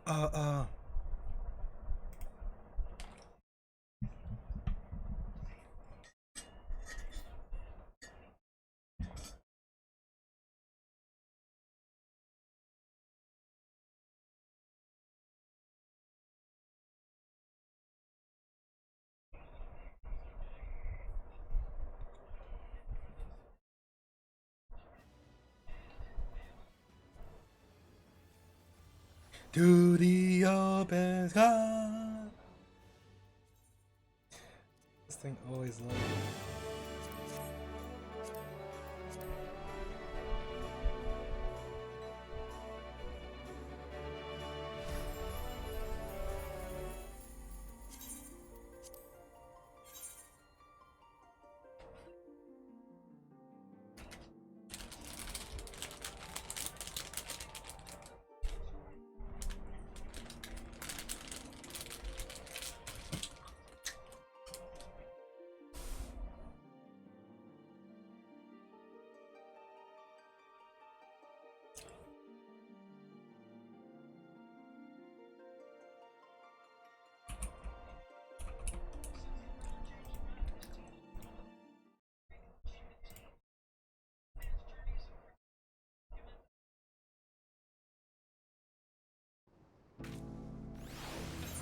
Uh, uh. To the open sky. This thing always loves it.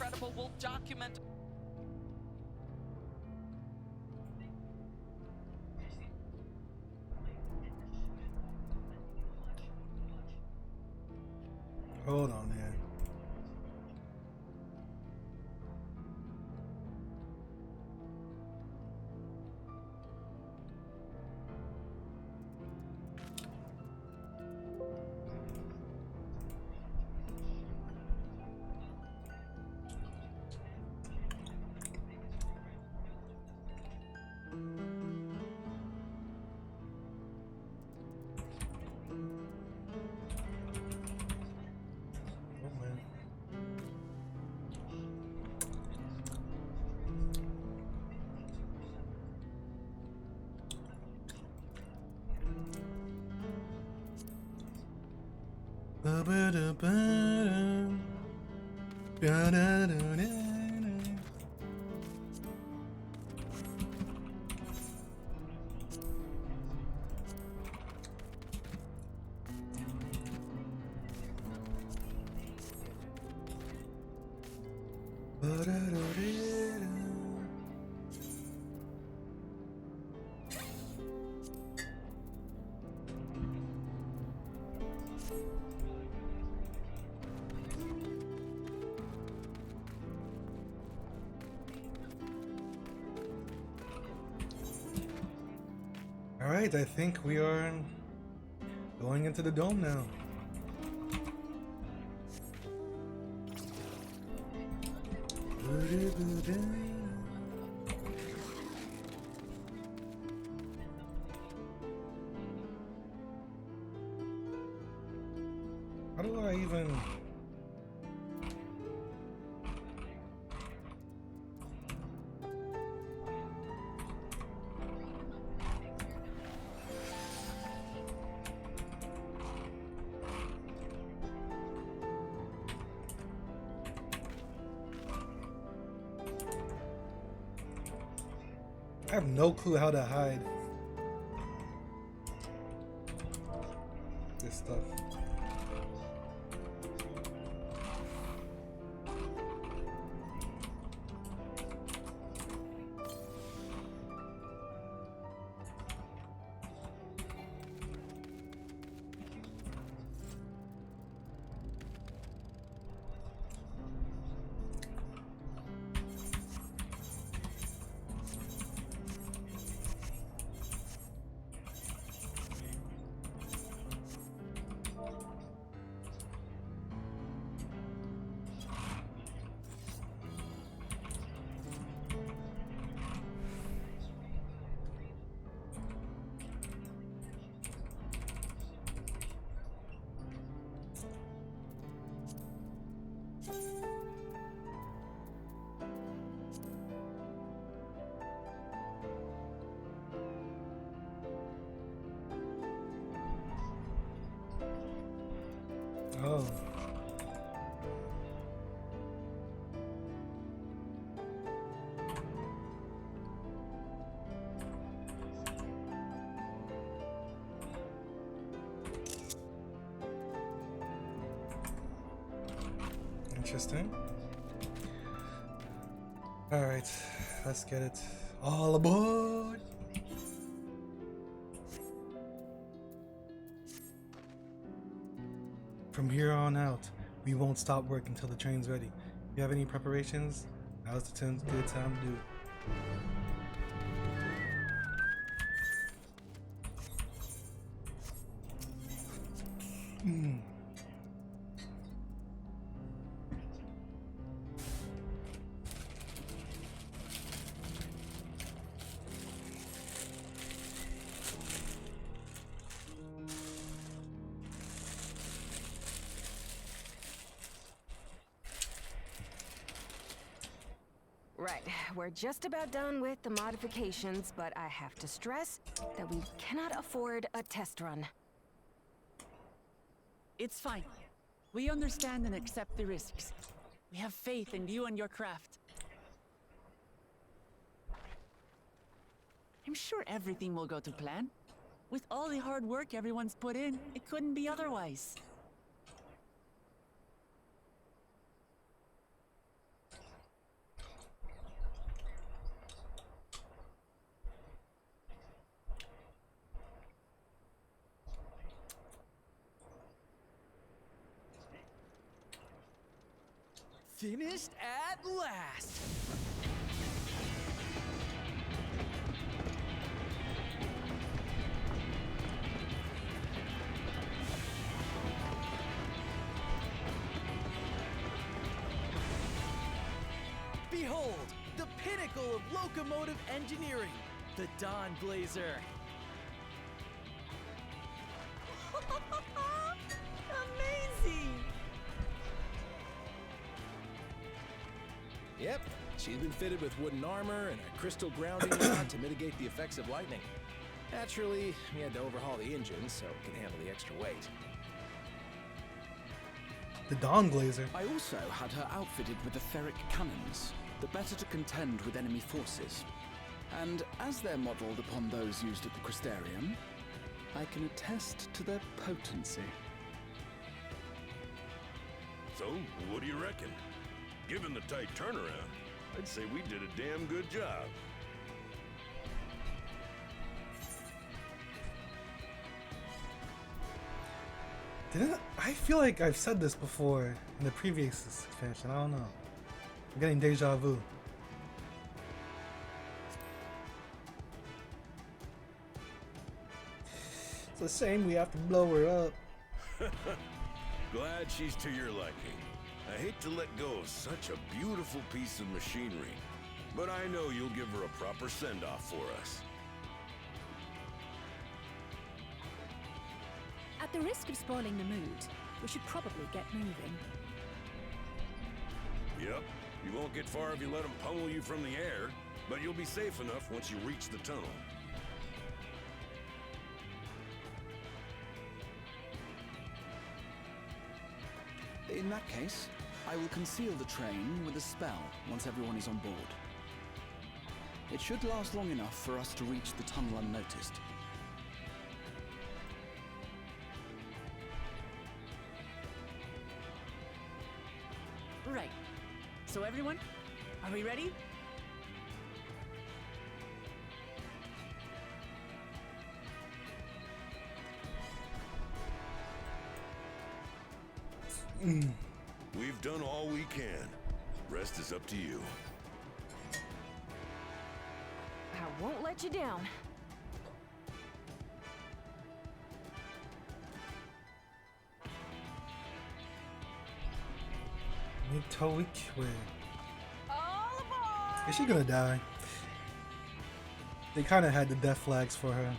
Incredible Wolf document. Hold on, man. Oh, man. Ba-ba-da-ba-da. Ba-da-da-da-da. Ba-da-da-da-da. All right, I think we are going into the dome now. How do I even... I have no clue how to hide this stuff. Interesting. Alright, let's get it. All aboard! From here on out, we won't stop work until the train's ready. If you have any preparations, now's the good time to do it. Right, we're just about done with the modifications, but I have to stress that we cannot afford a test run. It's fine. We understand and accept the risks. We have faith in you and your craft. I'm sure everything will go to plan. With all the hard work everyone's put in, it couldn't be otherwise. Finished at last! Behold, the pinnacle of locomotive engineering, the Dawn Blazer. Amazing! Yep, she's been fitted with wooden armor and a crystal grounding rod to mitigate the effects of lightning. Naturally, we had to overhaul the engine so it can handle the extra weight. The Dawn Glazer. I also had her outfitted with the ferric cannons, the better to contend with enemy forces. And as they're modeled upon those used at the Crystarium, I can attest to their potency. So, what do you reckon? Given the tight turnaround, I'd say we did a damn good job. I feel like I've said this before in the previous expansion. I don't know. I'm getting deja vu. It's a shame we have to blow her up. Glad she's to your liking. I hate to let go of such a beautiful piece of machinery, but I know you'll give her a proper send-off for us. At the risk of spoiling the mood, we should probably get moving. Yep, you won't get far if you let them pummel you from the air, but you'll be safe enough once you reach the tunnel. In that case, I will conceal the train with a spell once everyone is on board. It should last long enough for us to reach the tunnel unnoticed. Right. So everyone, are we ready? We've done all we can. Rest is up to you. I won't let you down. All aboard! Is she gonna die? They kind of had the death flags for her.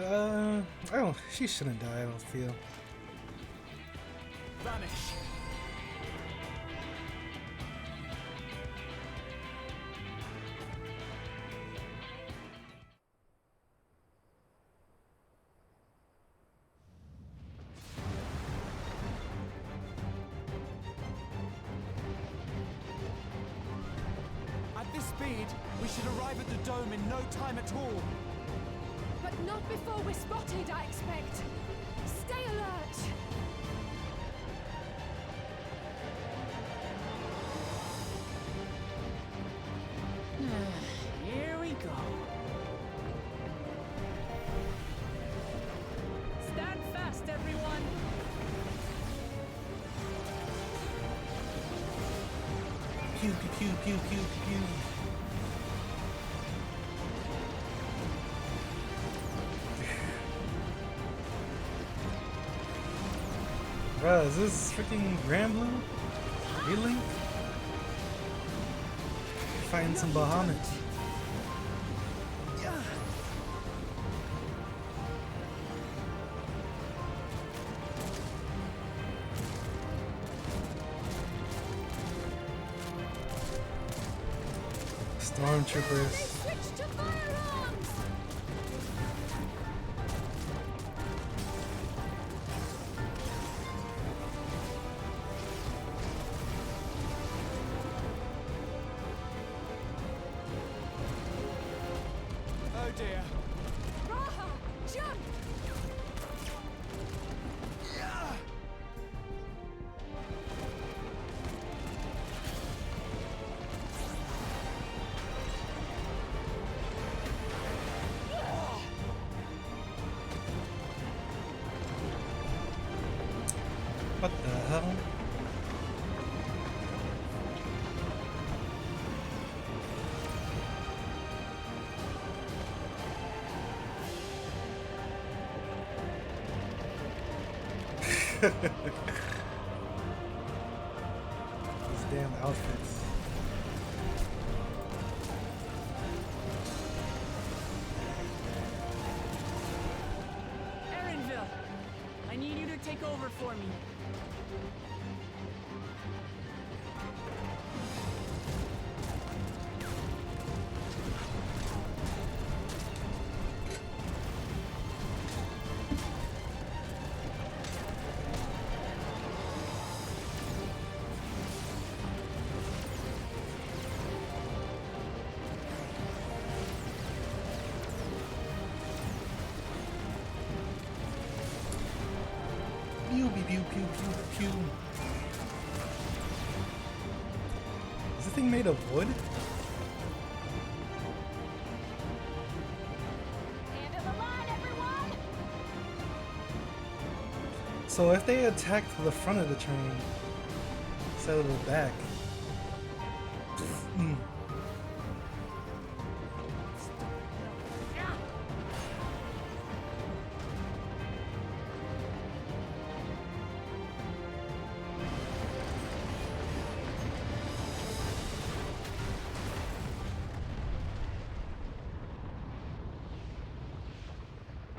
I don't. She shouldn't die. I don't feel. Vanish! At this speed, we should arrive at the dome in no time at all. But Not before we're spotted, I expect. Stay alert. Here we go. Stand fast, everyone. Pew pew pew pew pew pew. Bruh, is this freaking Grand Blue? Really? Fighting some Bahamut. Stormtroopers. Switch to firearms! Oh dear. Raha, jump! What the hell? These damn outfits. Erinville, I need you to take over for me. Pew pew pew pew pew pew. Is this thing made of wood? End of the line, everyone! So if they attacked the front of the train instead of the back.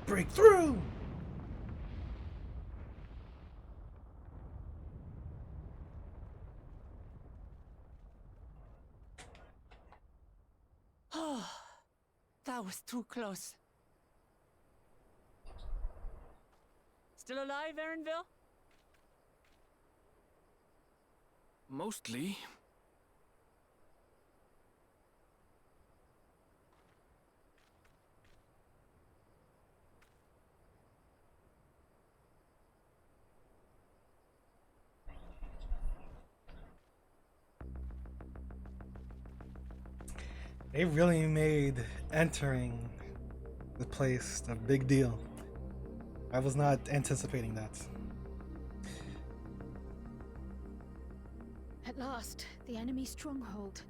Break through! Oh, that was too close. Still alive, Erinville? Mostly. They really made entering the place a big deal. I was not anticipating that. At last, the enemy stronghold.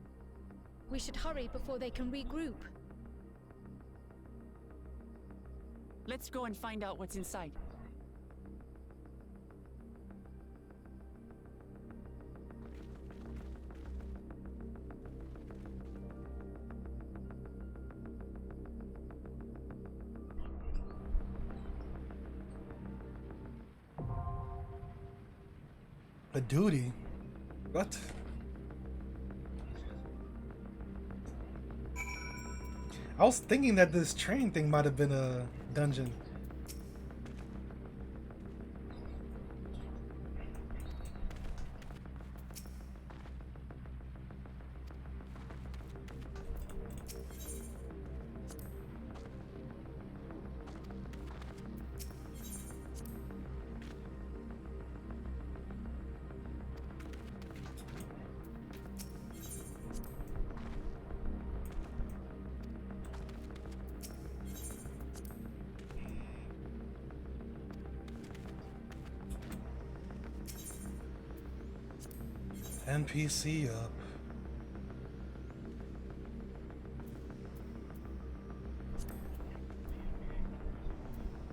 We should hurry before they can regroup. Let's go and find out what's inside. A duty? What? I was thinking that this train thing might have been a dungeon. NPC up.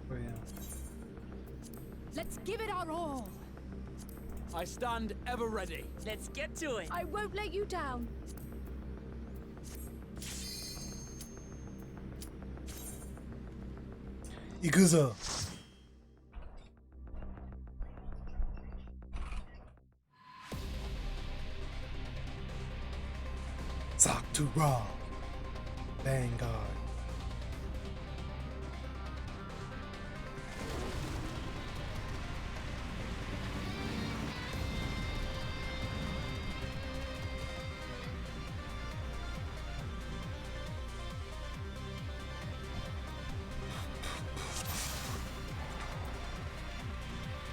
Where am Let's give it our all. I stand ever ready. Let's get to it. I won't let you down. Iguza. Sakura. Vanguard.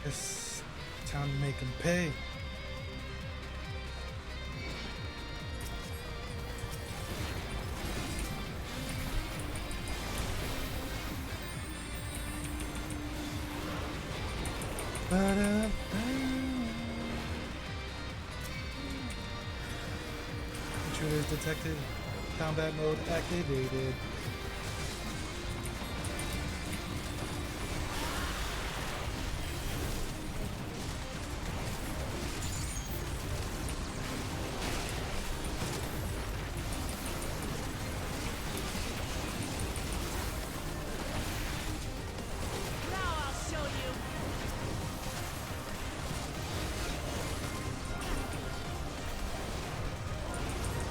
It's time to make him pay. Intruders detected. Combat mode activated. Now I'll show you.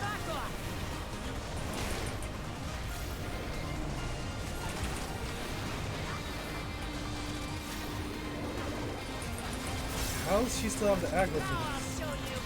Back off. How does she still have the aggro for Now I'll this? show you.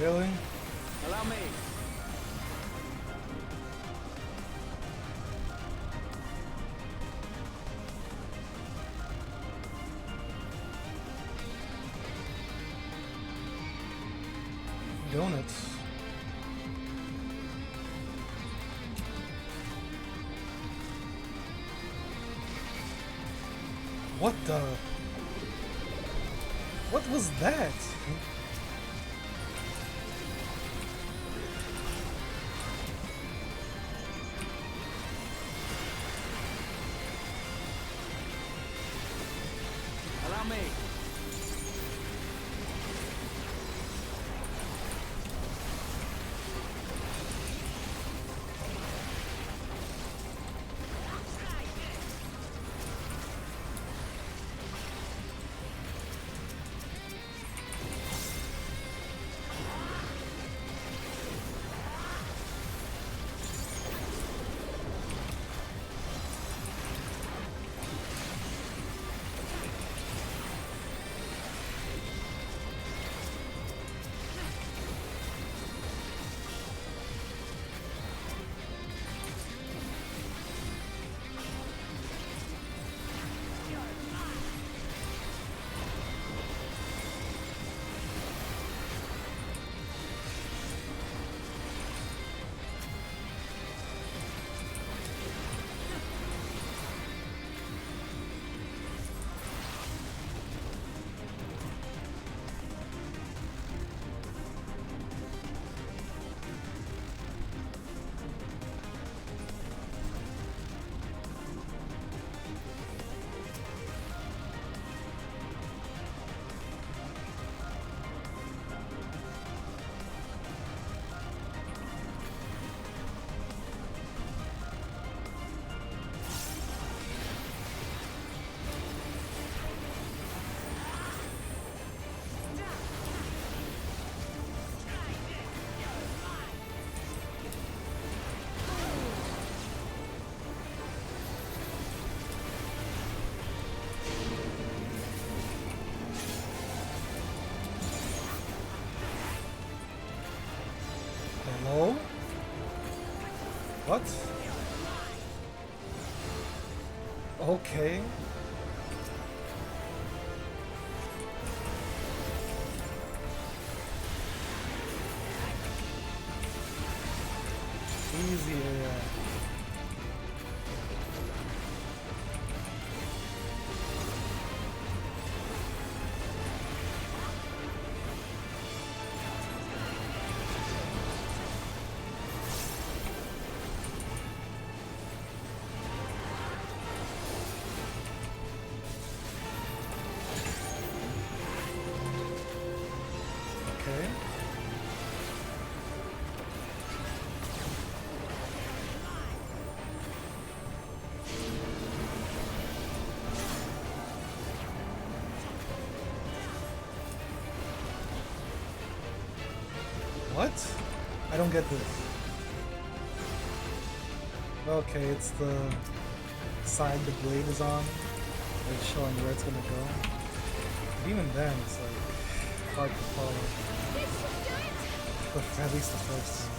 Really? Allow me. Donuts. What the? What was that? Allow me. What? Okay. Easy AI. Okay. What? I don't get this. Okay, it's the side the blade is on. It's showing where it's gonna go. But even then, it's like hard to follow. But at least the first time.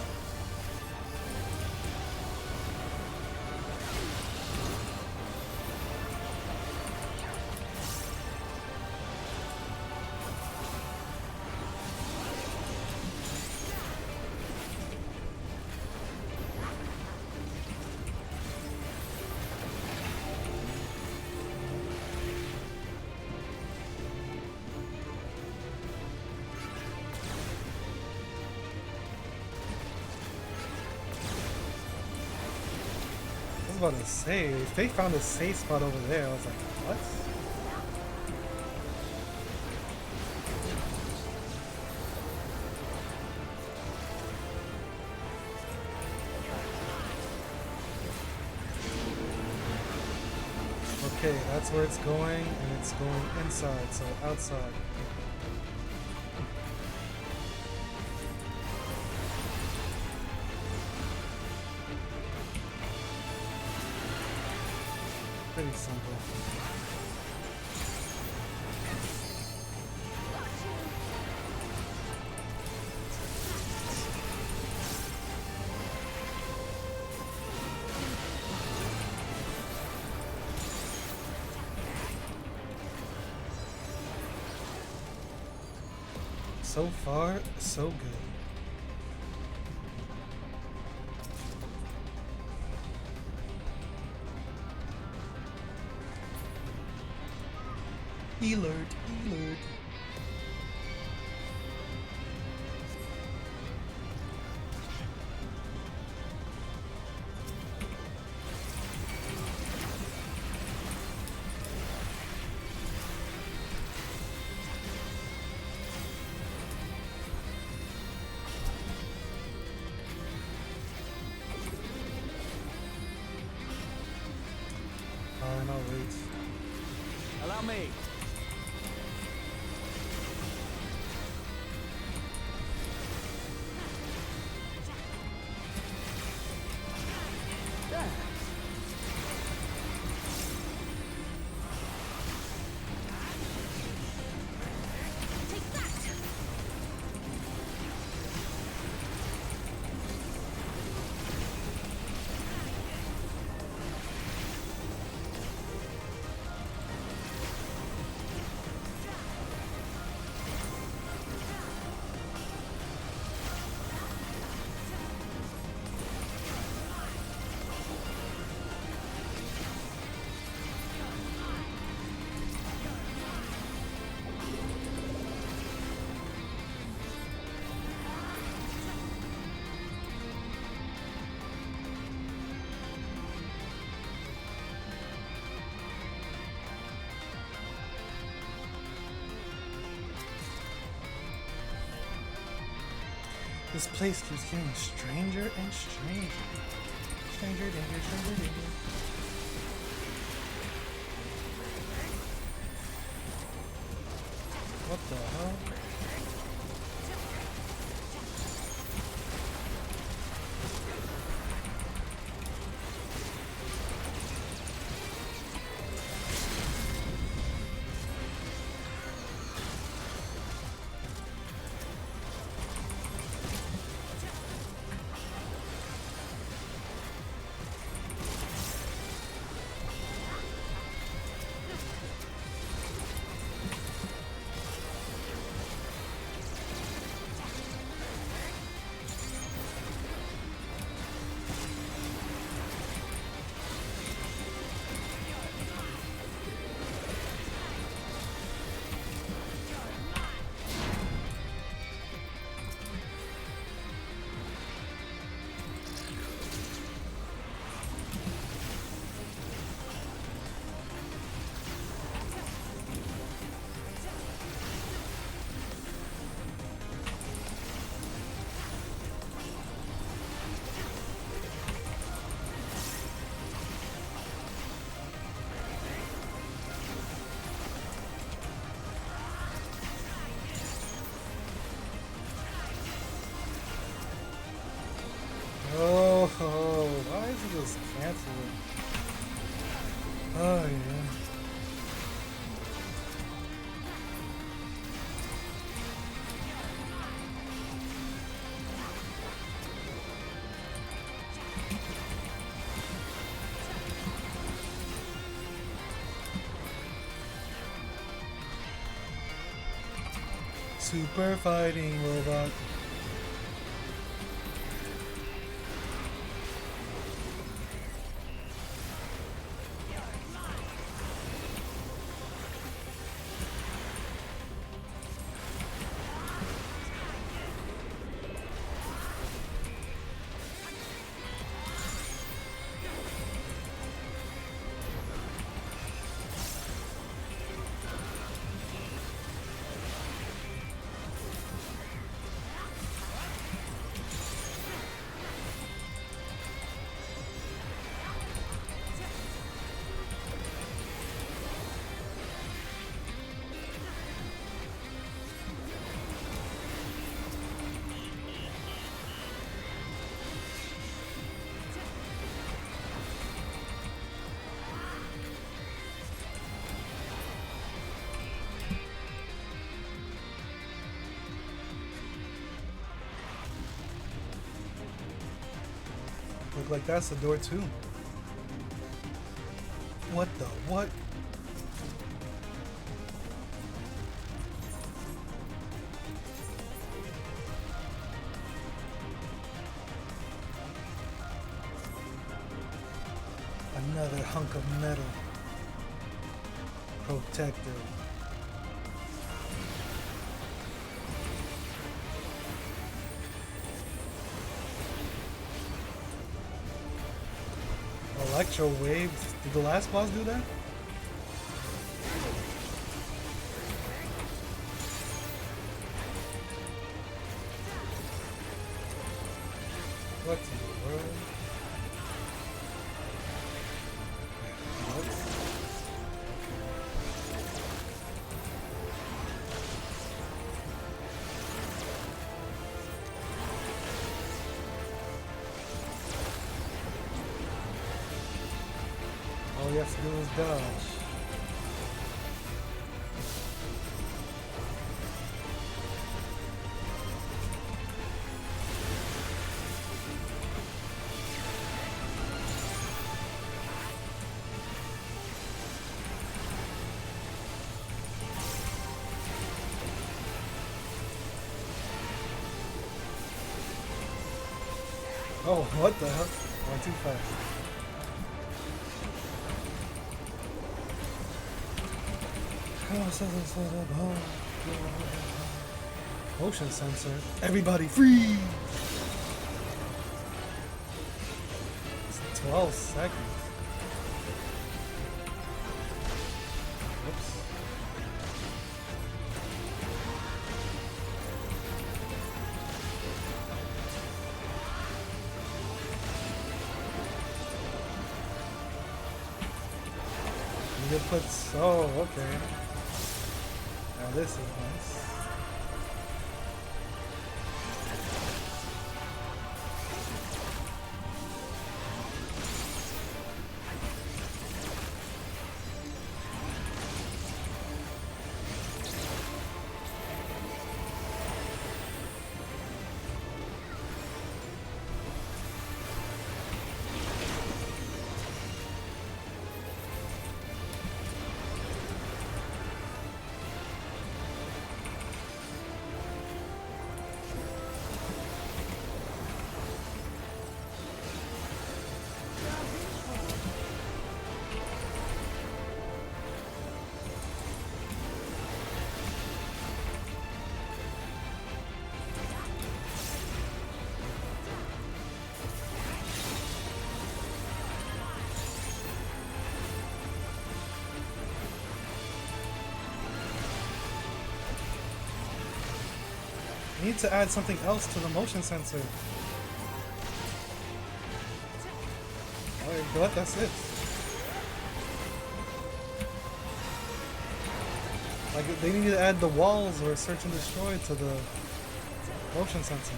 I was about to say, if they found a safe spot over there, I was like, what? Okay, that's where it's going, and it's going inside, so outside. Pretty simple. So far, so good. Alert, alert. Fine, I'll wait. Allow me. This place keeps getting stranger and stranger. Stranger, danger, stranger, danger. What the hell? Oh, why is it just canceling? Oh yeah. Super fighting robot. Look like that's the door too. What the what? Another hunk of metal. Protector. Electro waves. Did the last boss do that? What in the world? What? All you have to do is dodge. Oh, what the hell? Went too fast. Motion sensor. Everybody freeze! It's 12 seconds. Whoops. You put oh, okay. Now this is nice. You need to add something else to the motion sensor. Alright, but that's it. Like, they need to add the walls or search and destroy to the motion sensor.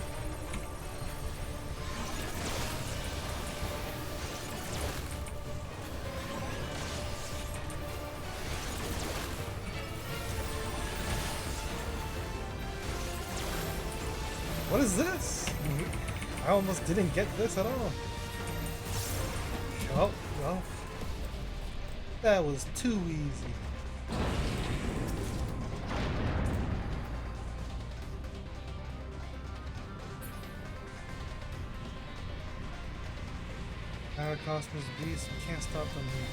is this? I almost didn't get this at all. Oh, well. That was too easy. Cosmos beast, we can't stop them here.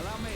Allow me.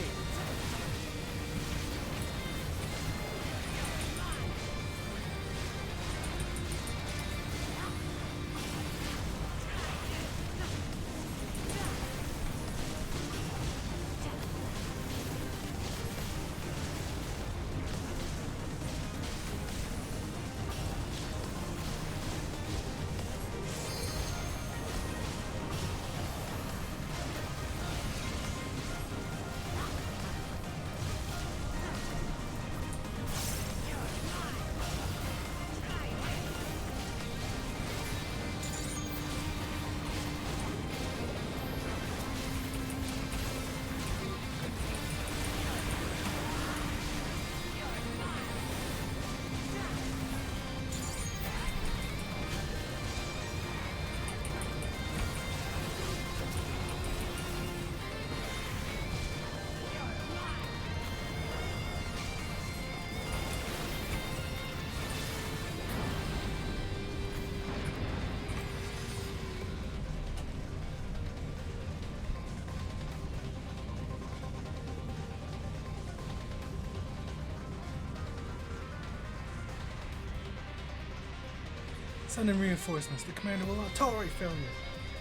Sending reinforcements. The commander will not tolerate failure.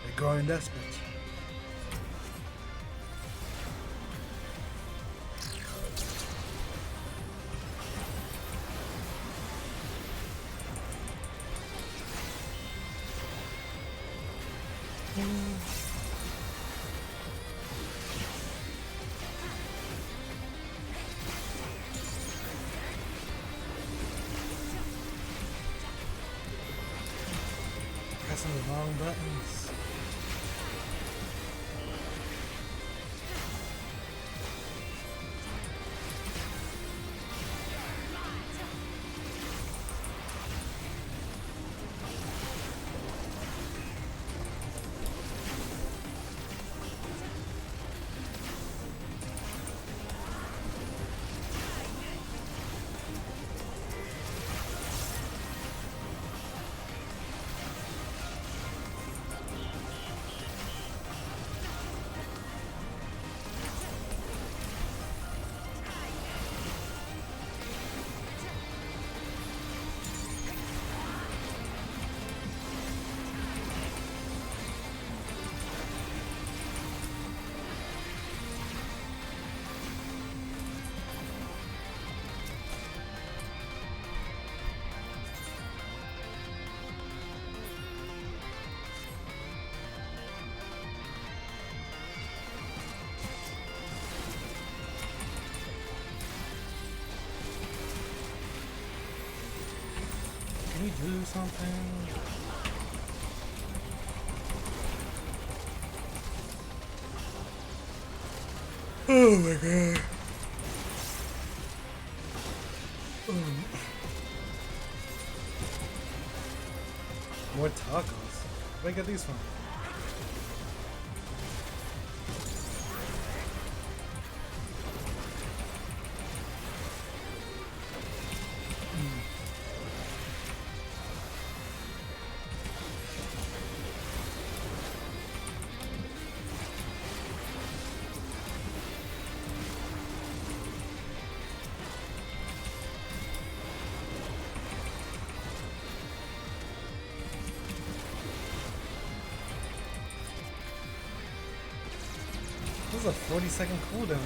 They're growing desperate. Pressing the wrong buttons. Can we do something? Oh my god. More tacos. Where did I get these from? This is a 40-second cooldown.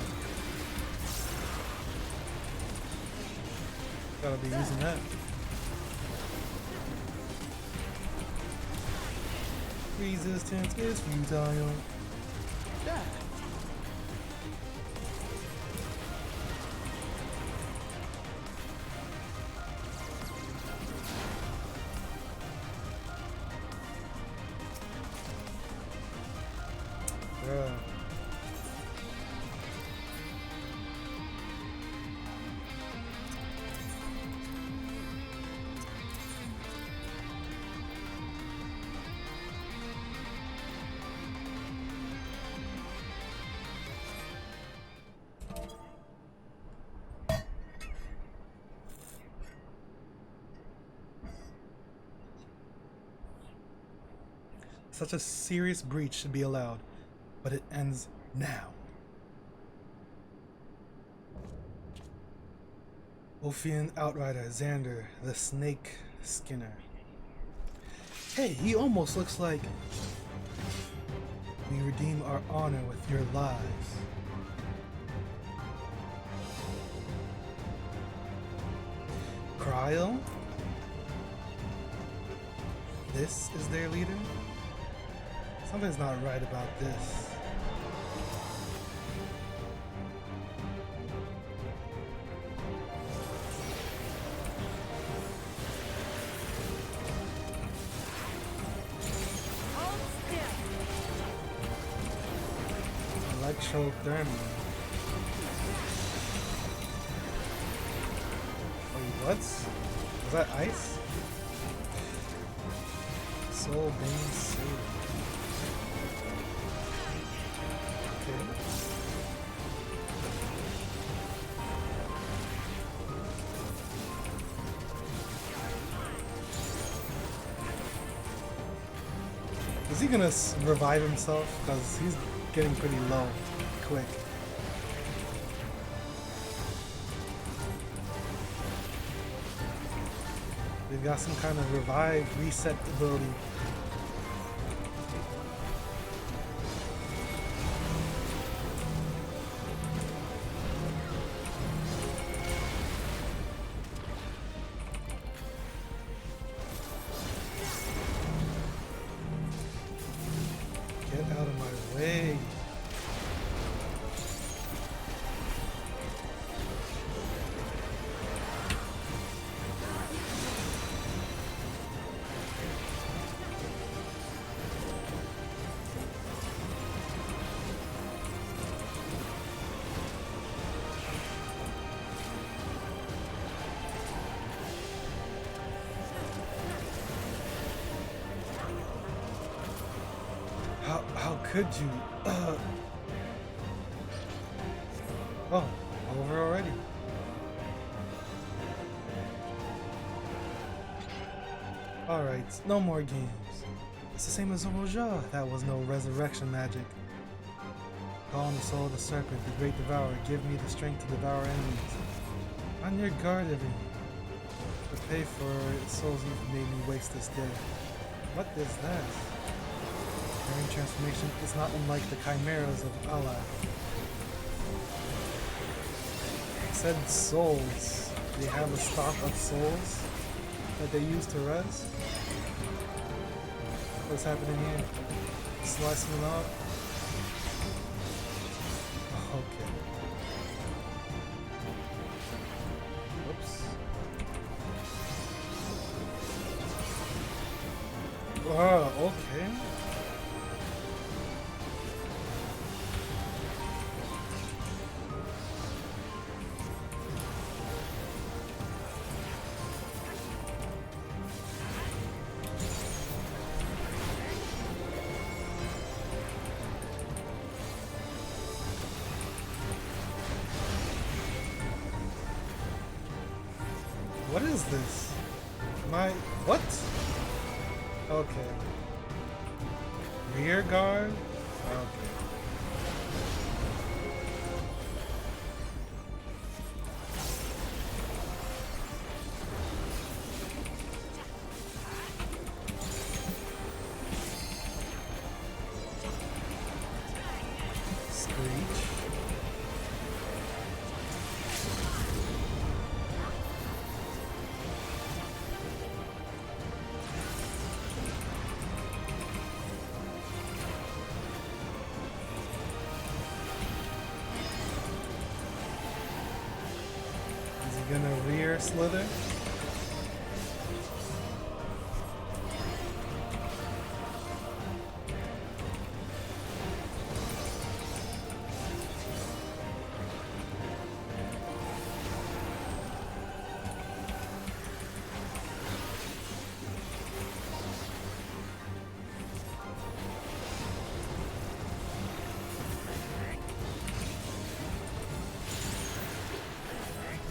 Gotta be using that. Resistance is futile. There. Bruh. Such a serious breach should be allowed, but it ends now. Ophian Outrider Xander, the Snake Skinner. Hey, he almost looks like... We redeem our honor with your lives. Cryo? This is their leader? Something's not right about this. Electrothermal. Wait, what? Was that ice? Soul Bane Saved. Is he gonna revive himself? Because he's getting pretty low quick. We've got some kind of revive reset ability. Get out of my way. How could you? Oh, over already. Alright, no more games. It's the same as Zoroja. That was no resurrection magic. Call on the soul of the serpent, the great devourer. Give me the strength to devour enemies. On your guard, everyone. To pay for souls you've made me waste this day. What is that? Bearing transformation is not unlike the chimeras of Allah. It said souls. They have a stock of souls that they use to res. What's happening here? Slicing them out. Okay. Whoops. Oh, okay. What is this? What? Okay. Rear guard? Okay. Screech. Air Slither.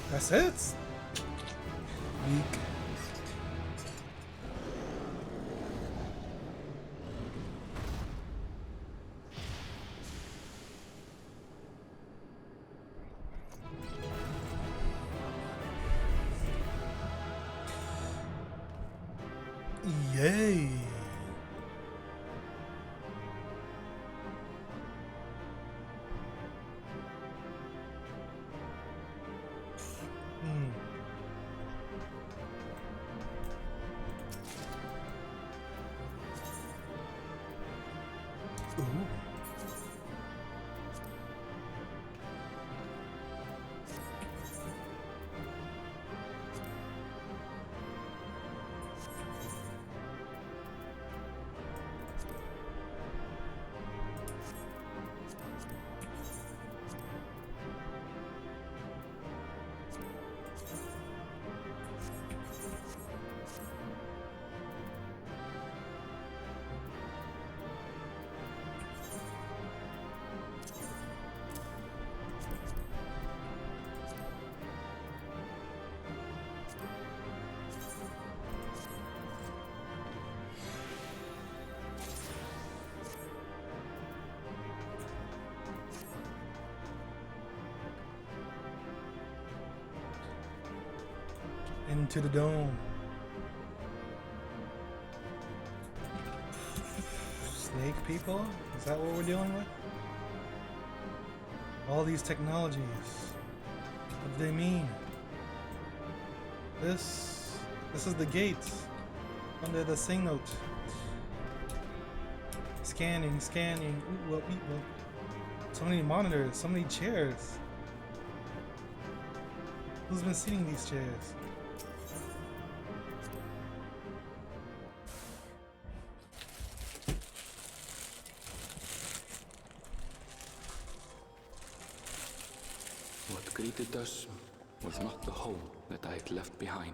That's it. Weak. Yay. Ooh. Into the dome. Snake people? Is that what we're dealing with? All these technologies. What do they mean? This is the gate under the sing note. Scanning. Ooh, well. So many monitors, so many chairs. Who's been sitting in these chairs? What greeted us was not the home that I had left behind.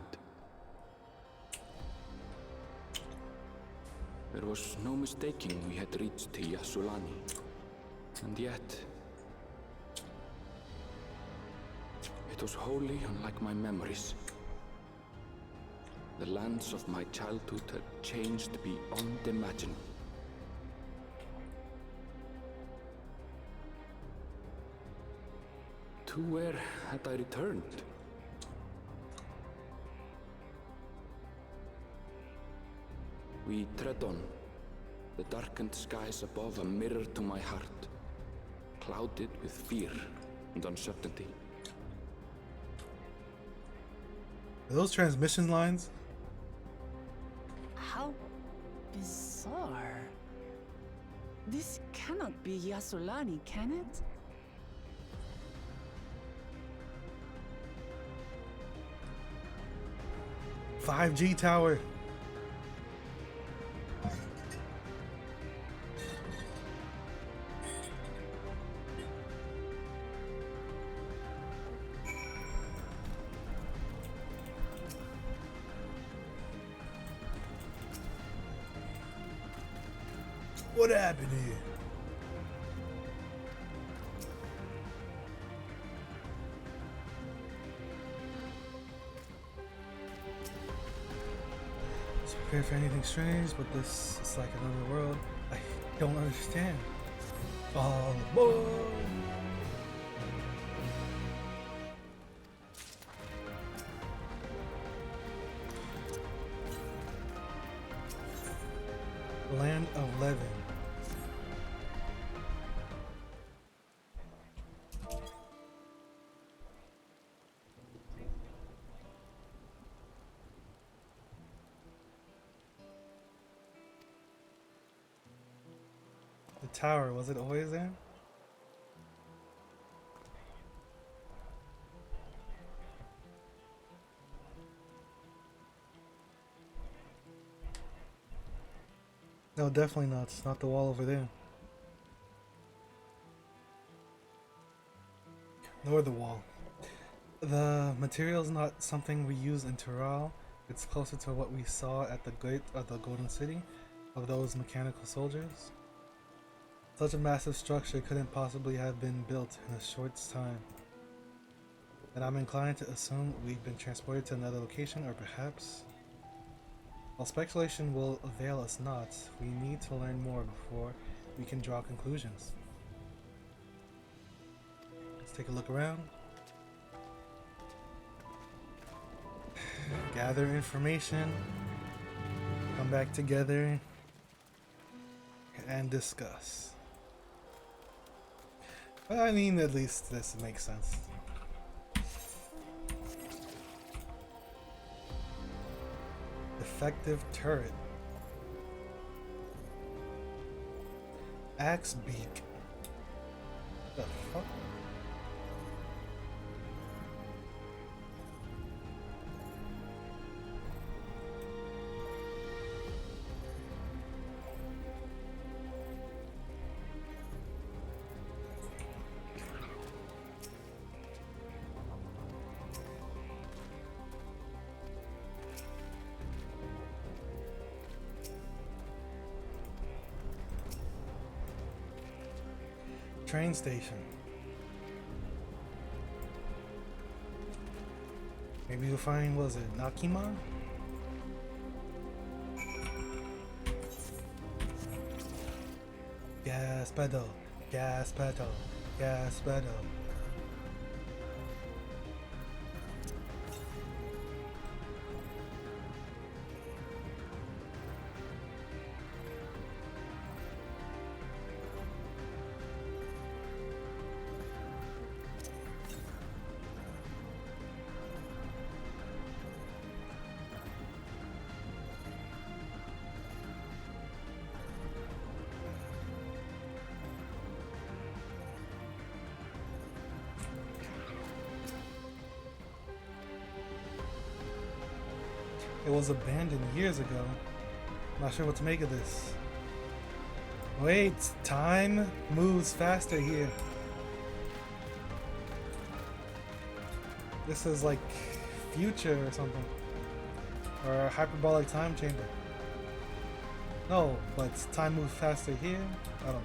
There was no mistaking we had reached Yasulani, and yet it was wholly unlike my memories. The lands of my childhood had changed beyond imagining. To where had I returned? We tread on, the darkened skies above a mirror to my heart, clouded with fear and uncertainty. Are those transmission lines? How bizarre. This cannot be Yasulani, can it? 5G tower. What happened here? Let's prepare for anything strange, but this is like another world. I don't understand. Oh boy! Land of Levin. The tower, was it always there? No, definitely not. It's not the wall over there. Nor the wall. The material is not something we use in Tural. It's closer to what we saw at the gate of the Golden City of those mechanical soldiers. Such a massive structure couldn't possibly have been built in a short time. And I'm inclined to assume we've been transported to another location, or perhaps... While speculation will avail us not, we need to learn more before we can draw conclusions. Let's take a look around. Gather information. Come back together and discuss. But I mean, at least this makes sense. Effective turret. Axe beak. The fuck? Train station. Maybe you'll find, was it Nakima? Gas pedal, gas pedal, gas pedal. It was abandoned years ago. Not sure what to make of this. Wait, time moves faster here. This is like future or something. Or a hyperbolic time chamber. No, but time moves faster here? I don't know.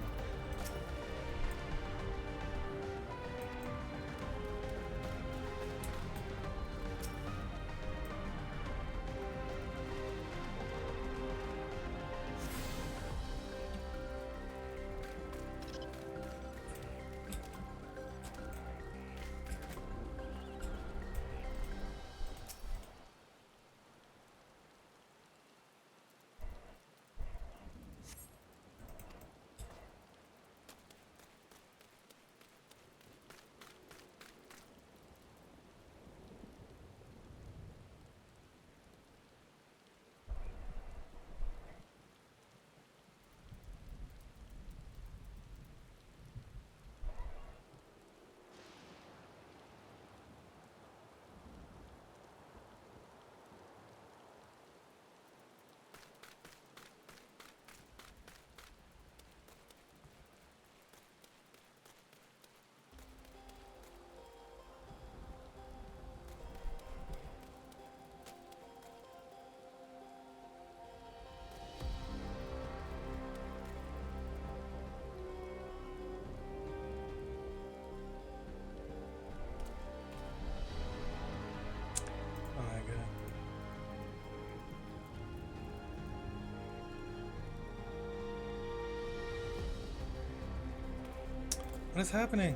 What is happening?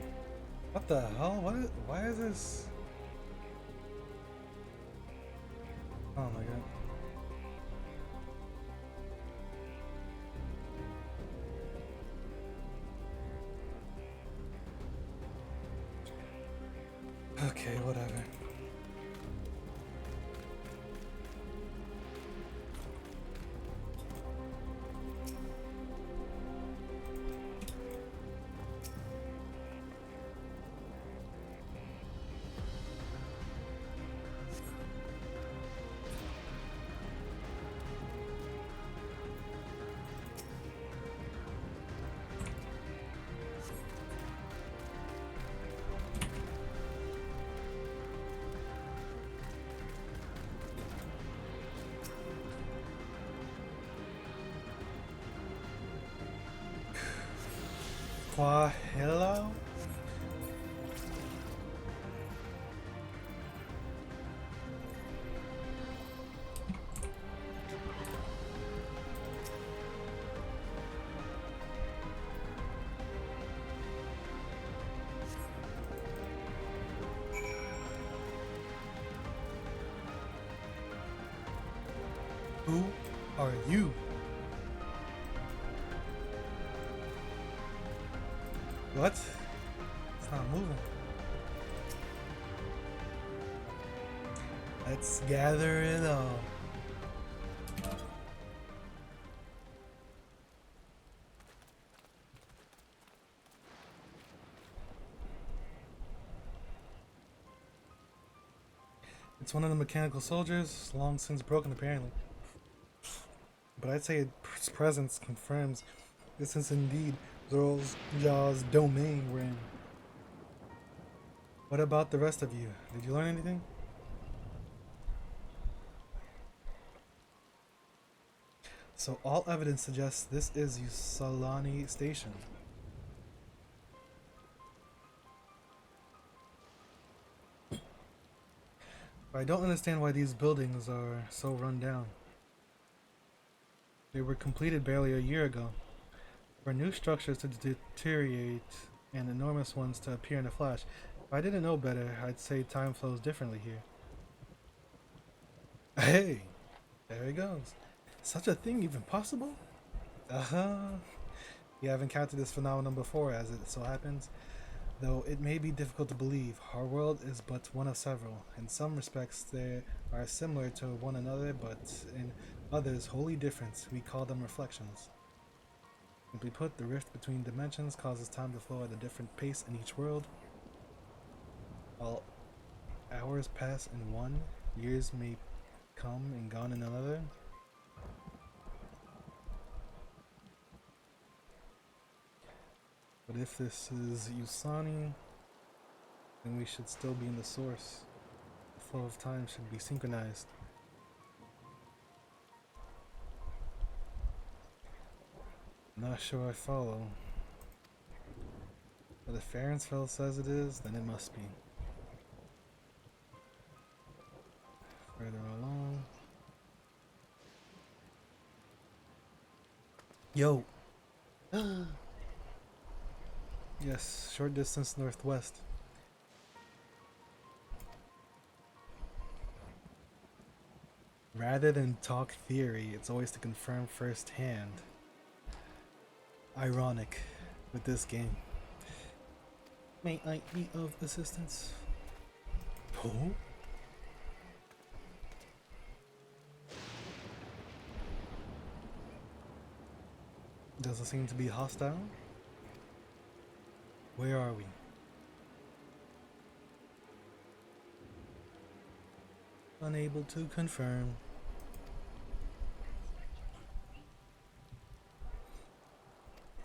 What the hell? Why is this? Oh my god. Okay, whatever. Hello? Who are you? What? It's not moving. Let's gather it all. It's one of the mechanical soldiers, long since broken apparently. But I'd say its presence confirms this is indeed Zorl's domain we're in. What about the rest of you? Did you learn anything? So all evidence suggests this is Usalani Station. But I don't understand why these buildings are so run down. They were completed barely a year ago. For new structures to deteriorate and enormous ones to appear in a flash. If I didn't know better, I'd say time flows differently here. Hey! There he goes. Such a thing even possible? We haven't encountered this phenomenon before, as it so happens. Though it may be difficult to believe, our world is but one of several. In some respects they are similar to one another, but in others wholly different. We call them reflections. Simply put, the rift between dimensions causes time to flow at a different pace in each world. While hours pass in one, years may come and gone in another. But if this is Usani, then we should still be in the source. The flow of time should be synchronized. Not sure I follow. But if Ferensfeld says it is, then it must be. Further along. Yo! Yes, short distance northwest. Rather than talk theory, it's always to confirm firsthand. Ironic with this game. May I be of assistance? Oh? Doesn't seem to be hostile. Where are we? Unable to confirm.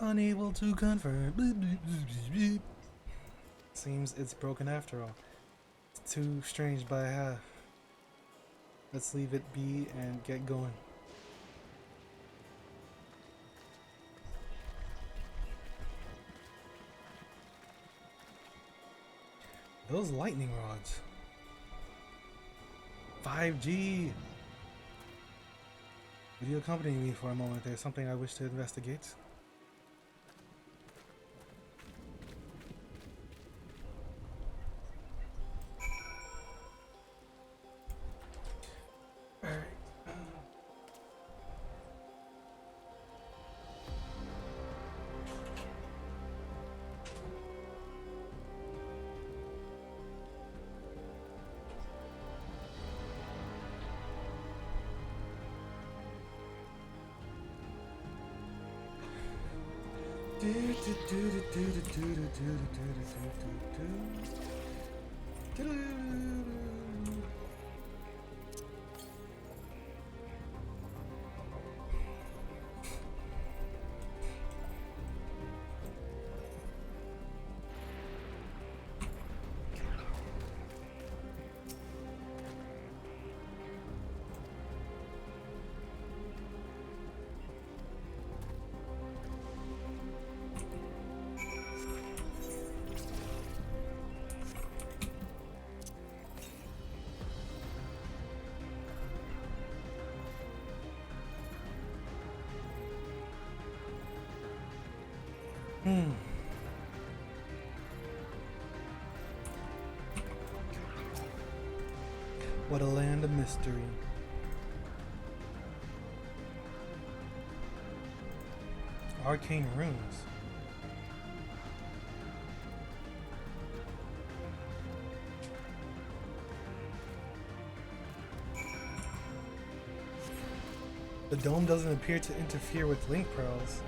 Unable to confirm. Seems it's broken after all. It's too strange by half. Let's leave it be and get going. Those lightning rods. 5G. Would you accompany me for a moment? There's something I wish to investigate. What a land of mystery. Arcane runes. The dome doesn't appear to interfere with link pearls.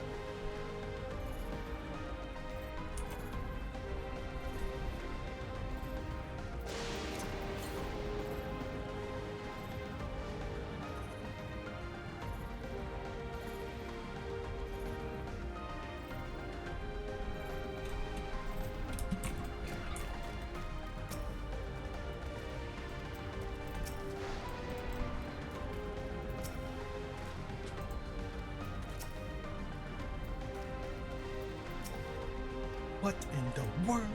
What in the world?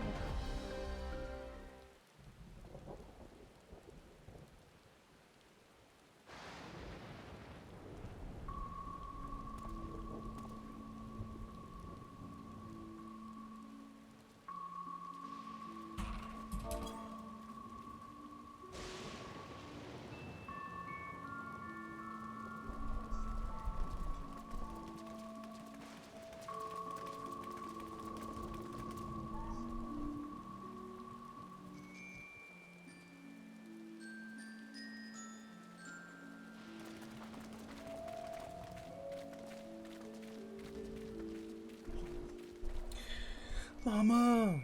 Mama!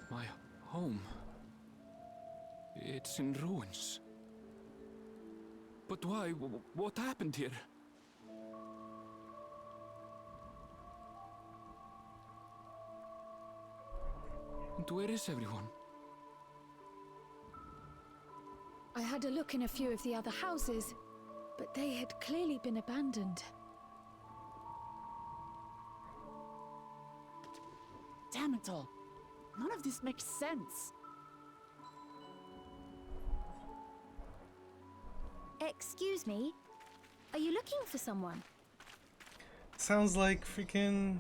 My home. It's in ruins. But why? What happened here? And where is everyone? I had a look in a few of the other houses, but they had clearly been abandoned. Damn it all. None of this makes sense. Excuse me? Are you looking for someone? Sounds like freaking...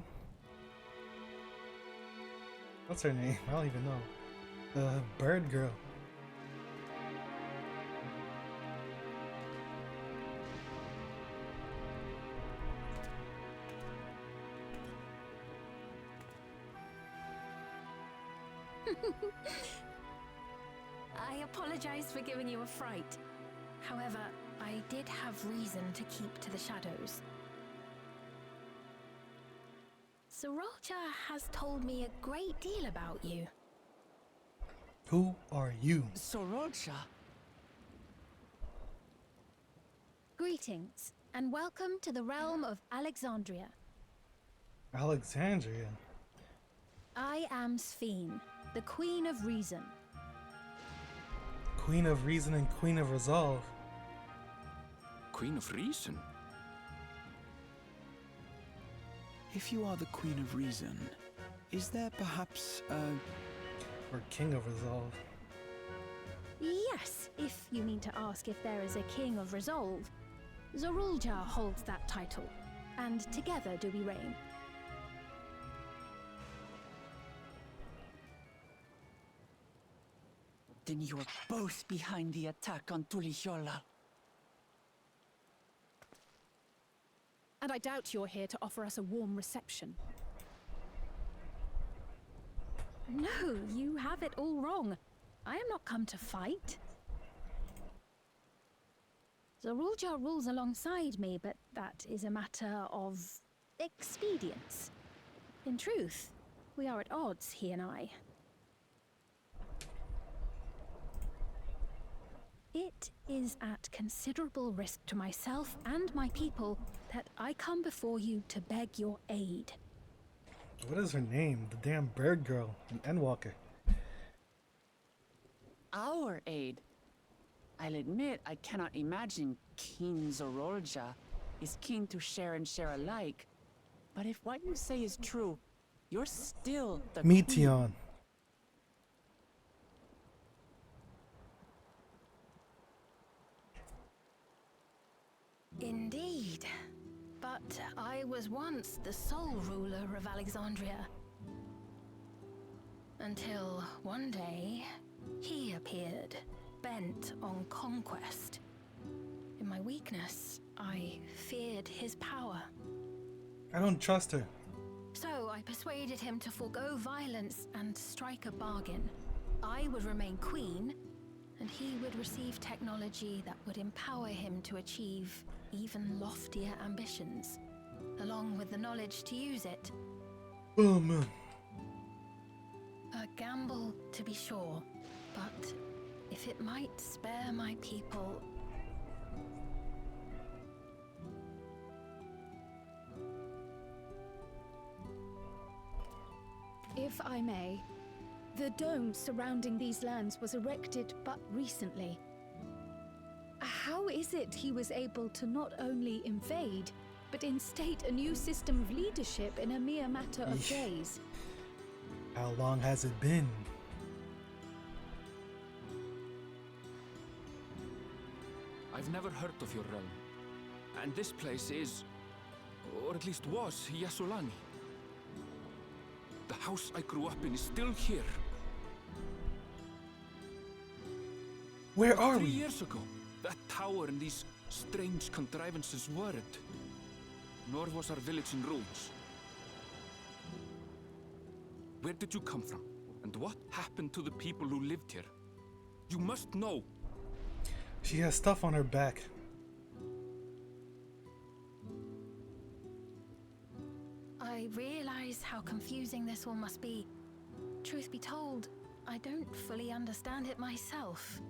What's her name? I don't even know. Bird Girl. I apologize for giving you a fright. However, I did have reason to keep to the shadows. Sorolja has told me a great deal about you. Who are you? Sorolja? Greetings, and welcome to the realm of Alexandria. Alexandria? I am Sphene, the Queen of Reason. Queen of Reason and Queen of Resolve. Queen of Reason? If you are the Queen of Reason, is there perhaps Or King of Resolve. Yes, if you mean to ask if there is a King of Resolve. Zorulja holds that title, and together do we reign. Then you are both behind the attack on Tulishola. And I doubt you're here to offer us a warm reception. No, you have it all wrong. I am not come to fight. Zorulja rules alongside me, but that is a matter of expedience. In truth, we are at odds, he and I. It is at considerable risk to myself and my people that I come before you to beg your aid. What is her name? The damn Bird Girl, the Endwalker. Our aid? I'll admit I cannot imagine King Zorolja is keen to share and share alike. But if what you say is true, you're still the queen. Meteon. Indeed. But I was once the sole ruler of Alexandria. Until one day, he appeared, bent on conquest. In my weakness, I feared his power. I don't trust her. So I persuaded him to forego violence and strike a bargain. I would remain queen, and he would receive technology that would empower him to achieve even loftier ambitions, along with the knowledge to use it. Oh man. A gamble, to be sure, but if it might spare my people... If I may, the dome surrounding these lands was erected but recently. How is it he was able to not only invade, but instate a new system of leadership in a mere matter of days? How long has it been? I've never heard of your realm. And this place is, or at least was, Yassolani. The house I grew up in is still here. Where are 3 we? years ago, that tower and these strange contrivances weren't. Nor was our village in ruins. Where did you come from? And what happened to the people who lived here? You must know. She has stuff on her back. I realize how confusing this all must be. Truth be told, I don't fully understand it myself.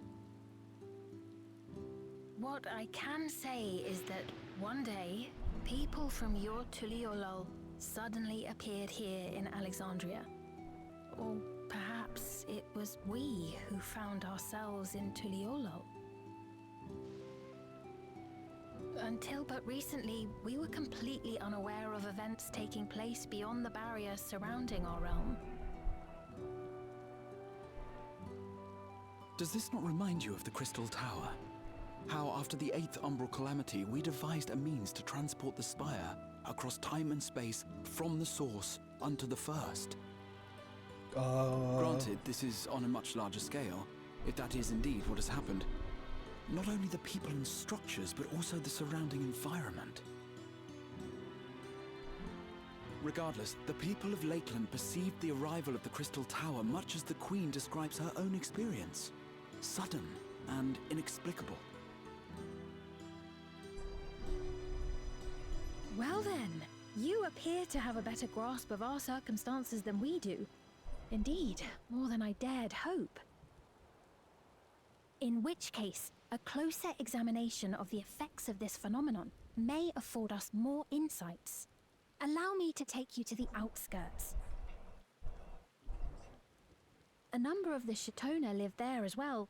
What I can say is that one day, people from your Tuliolol suddenly appeared here in Alexandria. Or perhaps it was we who found ourselves in Tuliolol. Until but recently, we were completely unaware of events taking place beyond the barrier surrounding our realm. Does this not remind you of the Crystal Tower? How after the 8th Umbral Calamity, we devised a means to transport the Spire across time and space from the source unto the first. Granted, this is on a much larger scale, if that is indeed what has happened. Not only the people and structures, but also the surrounding environment. Regardless, the people of Lakeland perceived the arrival of the Crystal Tower much as the Queen describes her own experience. Sudden and inexplicable. Well then, you appear to have a better grasp of our circumstances than we do. Indeed, more than I dared hope. In which case, a closer examination of the effects of this phenomenon may afford us more insights. Allow me to take you to the outskirts. A number of the Shatona live there as well.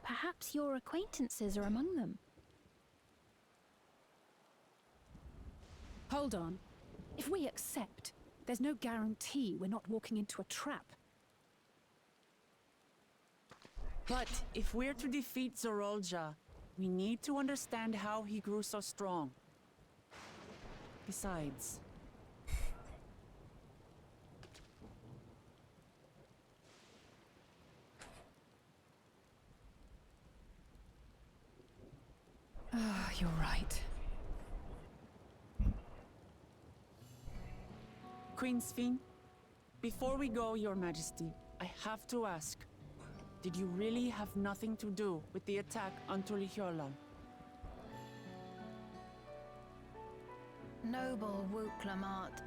Perhaps your acquaintances are among them. Hold on. If we accept, there's no guarantee we're not walking into a trap. But if we're to defeat Zorolja, we need to understand how he grew so strong. Besides... You're right. Queen Sphene, before we go, Your Majesty, I have to ask, did you really have nothing to do with the attack on Tuliolol? Noble Wooklamart,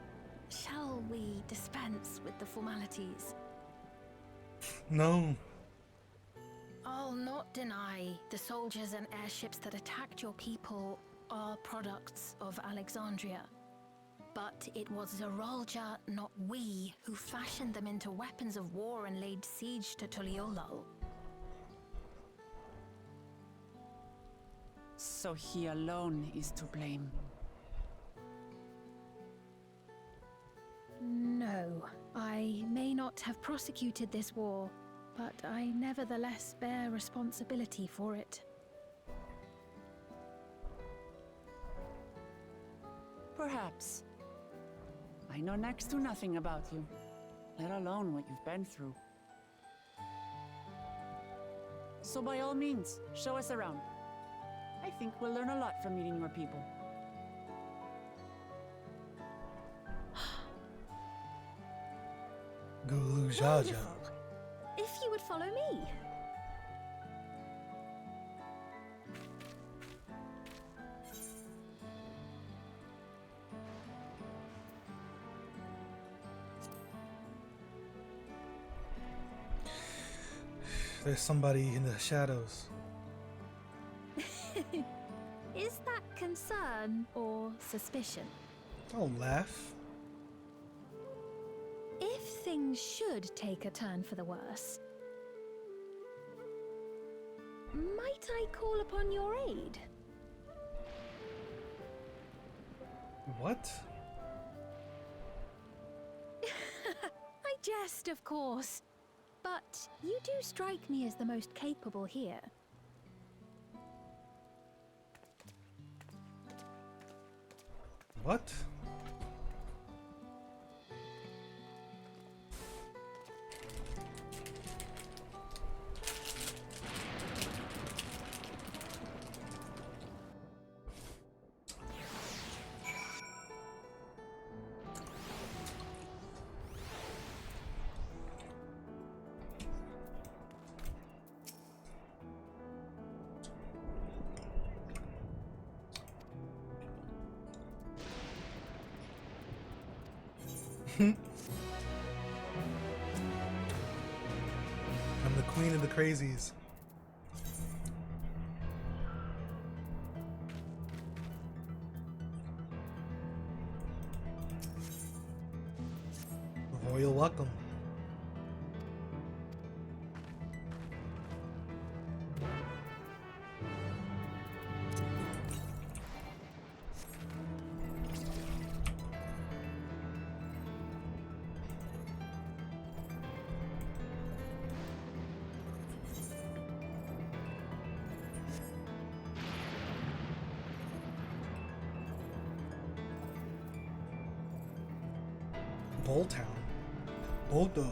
shall we dispense with the formalities? No. I'll not deny the soldiers and airships that attacked your people are products of Alexandria. But it was Zorolja, not we, who fashioned them into weapons of war and laid siege to Tuliolol. So he alone is to blame. No, I may not have prosecuted this war, but I nevertheless bear responsibility for it. perhaps. I know next to nothing about you, let alone what you've been through. So by all means, show us around. I think we'll learn a lot from meeting your people. Gulu Jaja. Wonderful. If you would follow me. There's somebody in the shadows. Is that concern or suspicion? Don't laugh. If things should take a turn for the worse, might I call upon your aid? What? I jest, of course. But you do strike me as the most capable here. What? I'm the queen of the crazies. Royal welcome. Bowl Town. Bolto.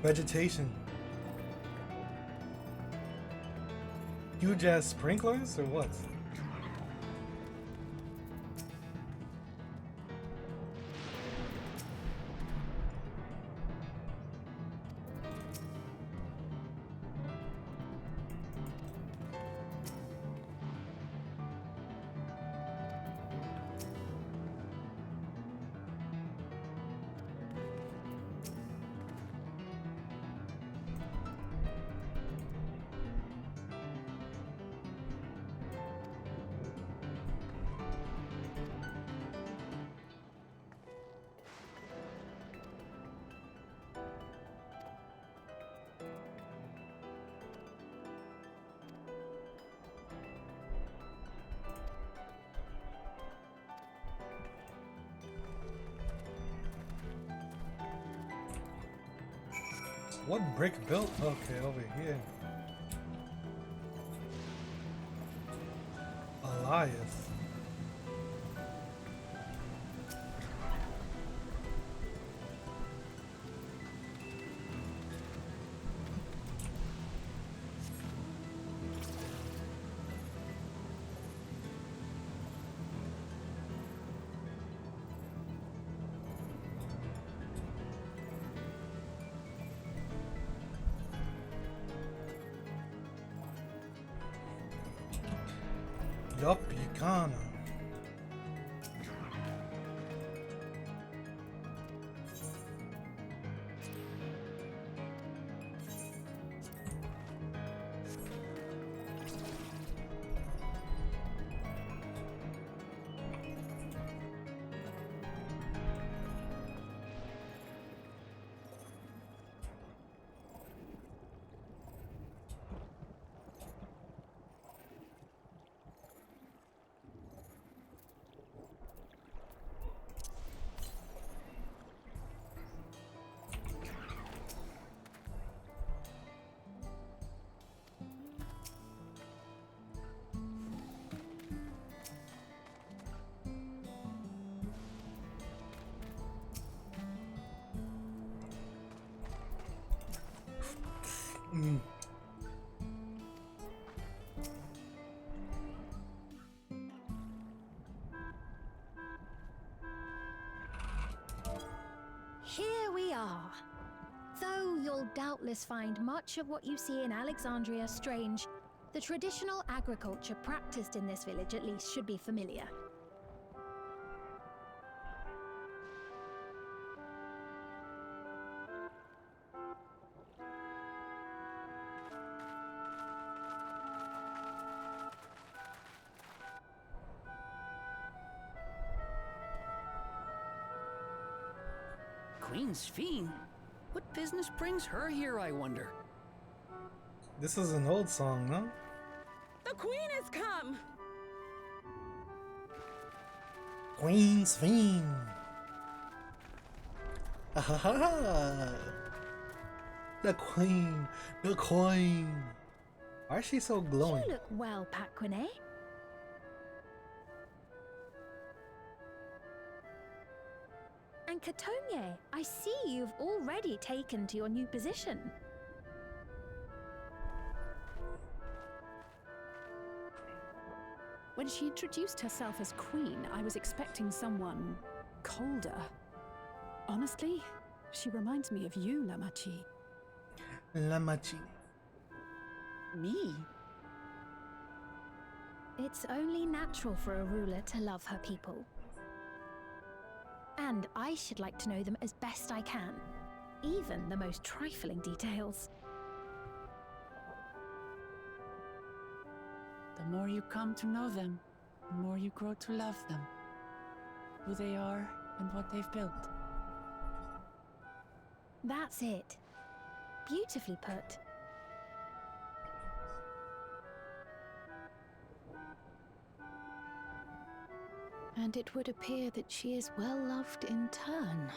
Vegetation. Huge ass sprinklers or what? What brick built? Okay, over here. Elias. Yup, Yukana. Here we are. Though you'll doubtless find much of what you see in Alexandria strange, the traditional agriculture practiced in this village at least should be familiar. Queen's Fiend? What business brings her here, I wonder? This is an old song, no? The Queen has come! Queen's Fiend. Ah, the Queen, the Queen. Why is she so glowing? You look well, Paquine. And Katonye, I see you've already taken to your new position. When she introduced herself as queen, I was expecting someone colder. Honestly, she reminds me of you, Lamachi. Lamachi. Me? It's only natural for a ruler to love her people. And I should like to know them as best I can, even the most trifling details. The more you come to know them, the more you grow to love them. Who they are and what they've built. That's it. Beautifully put. And it would appear that she is well loved in turn.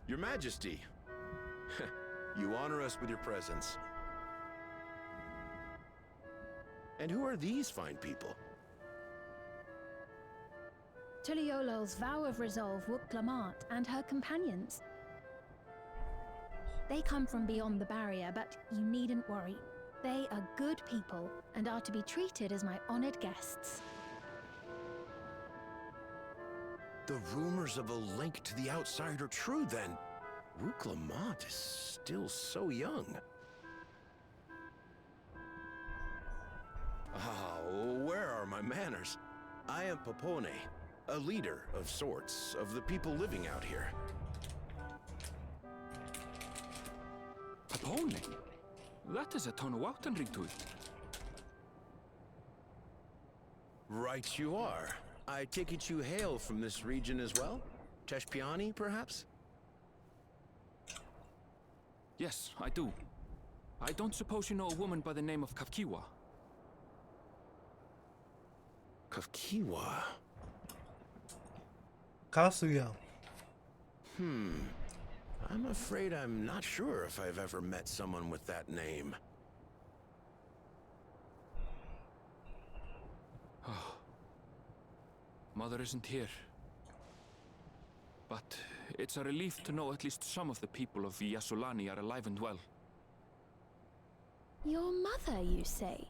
Your Majesty, you honor us with your presence. And who are these fine people? Tuliolol's vow of resolve Wuk-Lamart and her companions. They come from beyond the barrier, but you needn't worry. They are good people and are to be treated as my honored guests. The rumors of a link to the outside are true, then. Wuk-Lamart is still so young. Where are my manners? I am Popone, a leader of sorts of the people living out here. Papone? That is a Tonawautan ring to it. Right you are. I take it you hail from this region as well? Teshpiani, perhaps? Yes, I do. I don't suppose you know a woman by the name of Kafkiwa? Kafkiwa? Kasuya. I'm afraid I'm not sure if I've ever met someone with that name. Mother isn't here. But it's a relief to know at least some of the people of Yasulani are alive and well. Your mother, you say?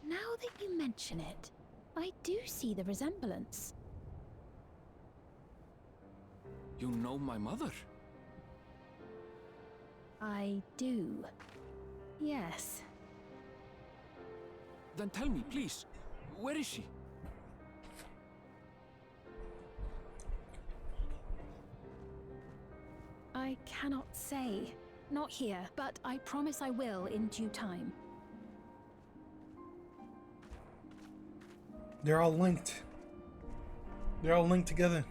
Now that you mention it, I do see the resemblance. You know my mother? I do. Yes. Then tell me, please, where is she? I cannot say. Not here, but I promise I will in due time. They're all linked. They're all linked together.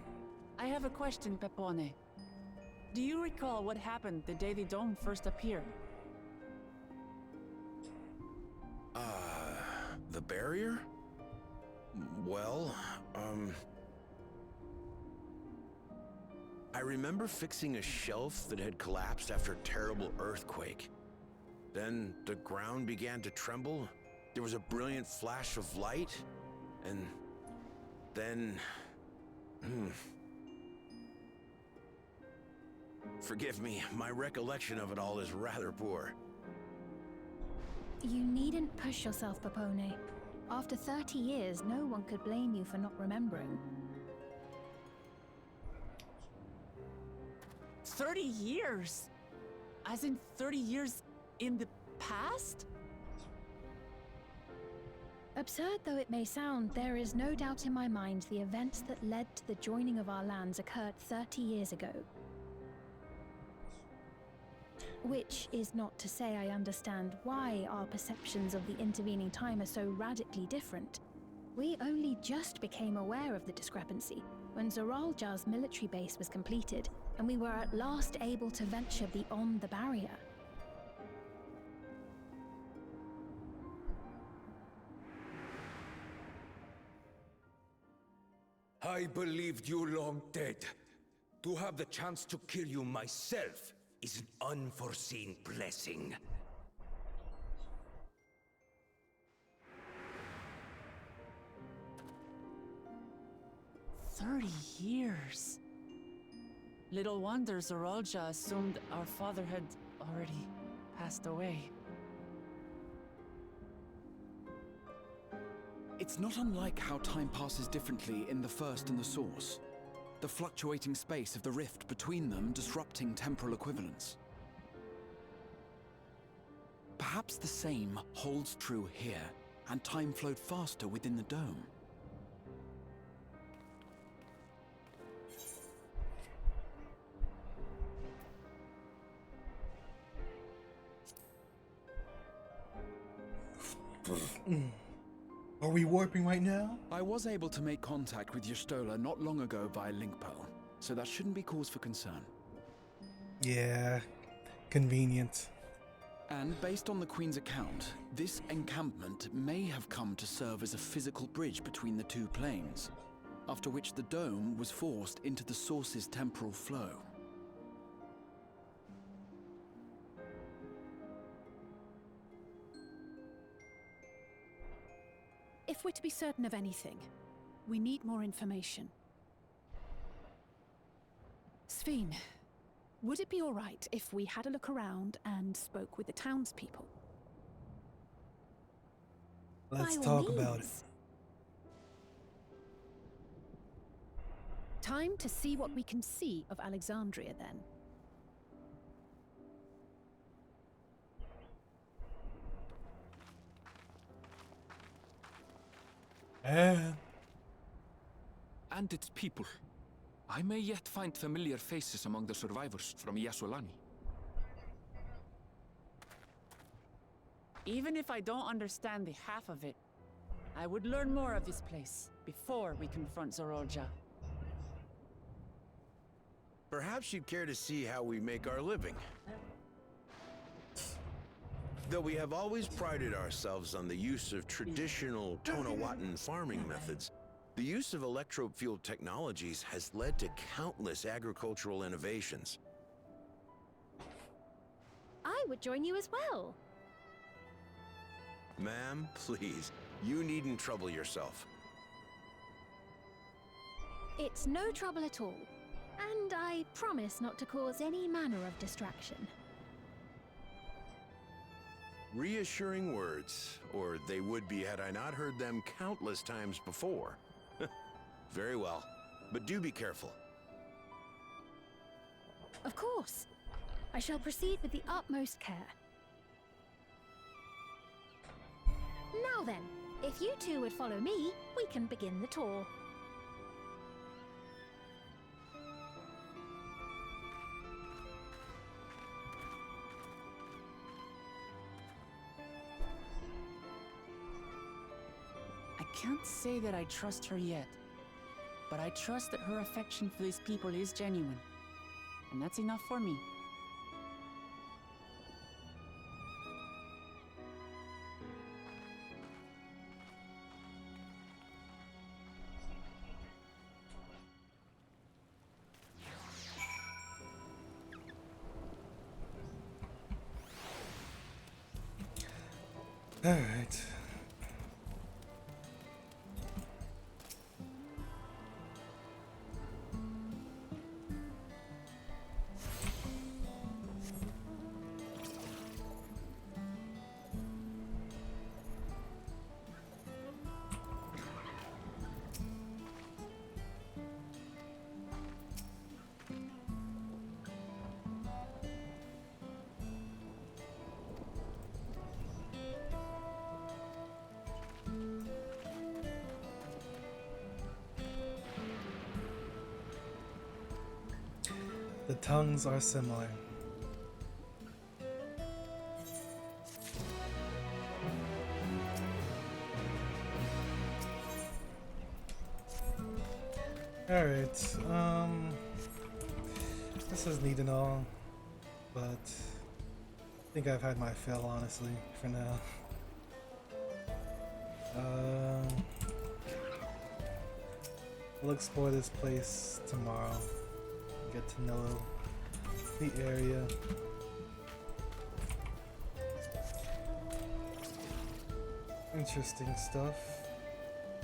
I have a question, Pepone. Do you recall what happened the day the dome first appeared? The barrier? Well, I remember fixing a shelf that had collapsed after a terrible earthquake. Then the ground began to tremble. There was a brilliant flash of light, And then... Forgive me, my recollection of it all is rather poor. You needn't push yourself, Popone. After 30 years, no one could blame you for not remembering. 30 years? As in 30 years in the past? Absurd though it may sound, there is no doubt in my mind the events that led to the joining of our lands occurred 30 years ago. Which is not to say I understand why our perceptions of the intervening time are so radically different. We only just became aware of the discrepancy when Zoralja's military base was completed, and we were at last able to venture beyond the barrier. I believed you long dead. To have the chance to kill you myself is an unforeseen blessing. "30 years. Little wonder Zoralja assumed our father had already passed away. It's not unlike how time passes differently in the First and the Source. The fluctuating space of the rift between them disrupting temporal equivalence. Perhaps the same holds true here, and time flowed faster within the dome. Are we warping right now? I was able to make contact with Y'shtola not long ago via link pearl, so that shouldn't be cause for concern. Yeah, convenient. And based on the Queen's account, this encampment may have come to serve as a physical bridge between the two planes, after which the dome was forced into the Source's temporal flow. If we're to be certain of anything, we need more information. Sveen, would it be all right if we had a look around and spoke with the townspeople? Let's talk about it. Time to see what we can see of Alexandria, then. And its people. I may yet find familiar faces among the survivors from Yasolani. Even if I don't understand the half of it, I would learn more of this place before we confront Zoralja. Perhaps you'd care to see how we make our living. Though we have always prided ourselves on the use of traditional Tonawatan farming methods, the use of electro-fueled technologies has led to countless agricultural innovations. I would join you as well. Ma'am, please, you needn't trouble yourself. It's no trouble at all. And I promise not to cause any manner of distraction. Reassuring words, or they would be had I not heard them countless times before. Very well, but do be careful. Of course. I shall proceed with the utmost care. Now then, if you two would follow me, we can begin the tour. I can't say that I trust her yet, but I trust that her affection for these people is genuine, and that's enough for me. All right. The tongues are similar. Alright, this is neat and all, but I think I've had my fill, honestly, for now. We'll explore this place tomorrow, get to know the area. Interesting stuff.